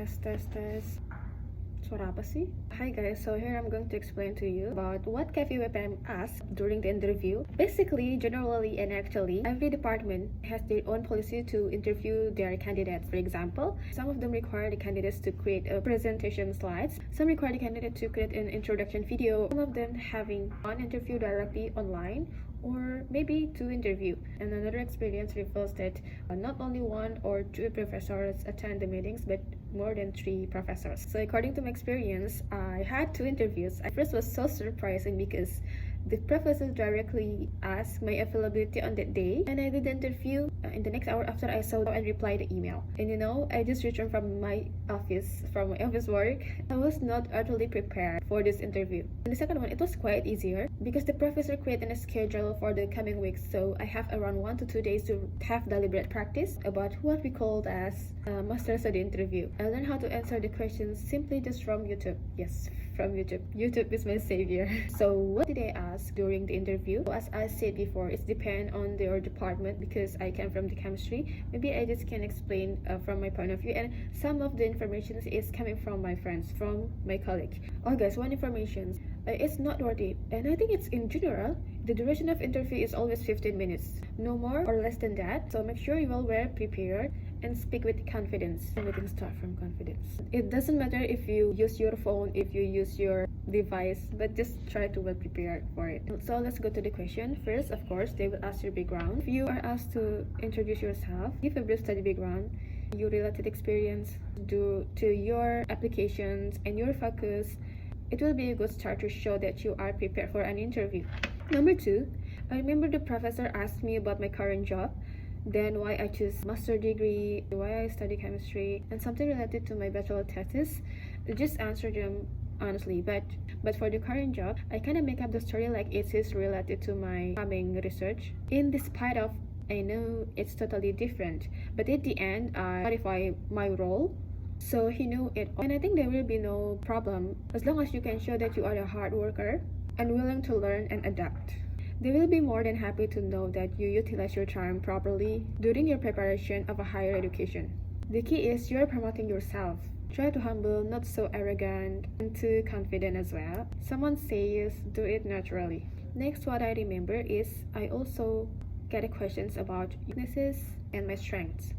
Tes. Suara apa sih? Hi guys, so here I'm going to explain to you about what KFUPM asks during the interview. Basically, generally and actually, every department has their own policy to interview their candidates. For example, some of them require the candidates to create a presentation slides. Some require the candidate to create an introduction video. Some of them having one interview directly online, or maybe two interview. And another experience reveals that not only one or two professors attend the meetings, but more than 3 professors. So according to my experience, I had 2 interviews. At first was so surprising because the professor directly asked my availability on that day, and I did the interview in the next hour after I saw and replied the email. And I just returned from my office work. I was not utterly prepared for this interview. And the second one, it was quite easier because the professor created a schedule for the coming weeks. So I have around 1 to 2 days to have deliberate practice about what we called as master study interview. I learned how to answer the questions simply just from YouTube. Yes, from YouTube. YouTube is my savior. So what did I ask during the interview? As I said before, it depends on your department because I came from the chemistry. Maybe I just can explain from my point of view, and some of the information is coming from my friends, from my colleague. Oh guys, one information, it's not worth it, and I think it's in general. The duration of interview is always 15 minutes, no more or less than that. So make sure you are well prepared and speak with confidence. Everything starts from confidence. It doesn't matter if you use your phone, if you use your device, but just try to well prepare for it. So let's go to the question. First, of course, they will ask your background. If you are asked to introduce yourself, give a brief study background, your related experience due to your applications and your focus. It will be a good start to show that you are prepared for an interview. Number 2, I remember the professor asked me about my current job, then why I choose master degree, why I study chemistry, and something related to my bachelor thesis. Just answer them honestly, but for the current job, I kind of make up the story like it is related to my coming research. In despite of, I know it's totally different, but at the end, I modify my role. So he knew it, and I think there will be no problem as long as you can show that you are a hard worker and willing to learn and adapt. They will be more than happy to know that you utilize your time properly during your preparation of a higher education. The key is you're promoting yourself. Try to humble, not so arrogant, and too confident as well. Someone says, do it naturally. Next, what I remember is I also get questions about weaknesses and my strengths.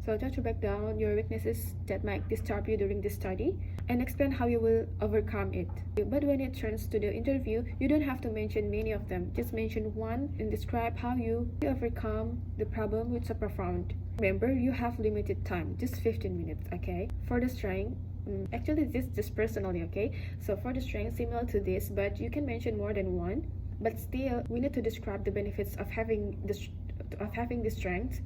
So try to break down your weaknesses that might disturb you during the study and explain how you will overcome it. But when it turns to the interview, you don't have to mention many of them. Just mention one and describe how you overcome the problem which is profound. Remember, you have limited time, just 15 minutes, okay? For the strength, actually this just personally, okay? So for the strength, similar to this, but you can mention more than one. But still, we need to describe the benefits of having the strength.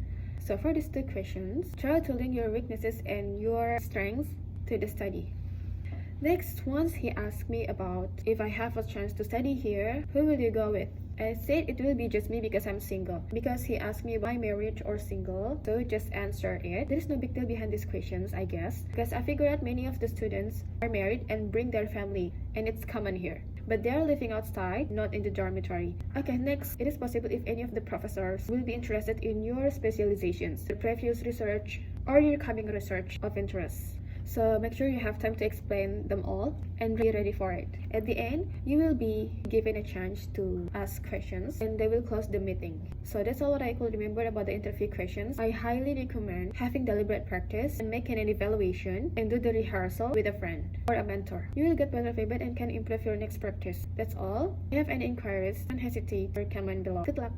So for these 2 questions, try to link your weaknesses and your strengths to the study. Next, once he asked me about if I have a chance to study here, who will you go with? I said it will be just me because I'm single. Because he asked me about marriage or single, so just answer it. There is no big deal behind these questions, I guess, because I figured out many of the students are married and bring their family, and it's common here. But they are living outside, not in the dormitory. Okay, next, it is possible if any of the professors will be interested in your specializations, your previous research, or your coming research of interest. So make sure you have time to explain them all and be ready for it. At the end, you will be given a chance to ask questions and they will close the meeting. So that's all what I could remember about the interview questions. I highly recommend having deliberate practice and making an evaluation and do the rehearsal with a friend or a mentor. You will get better feedback and can improve your next practice. That's all. If you have any inquiries, don't hesitate or comment below. Good luck!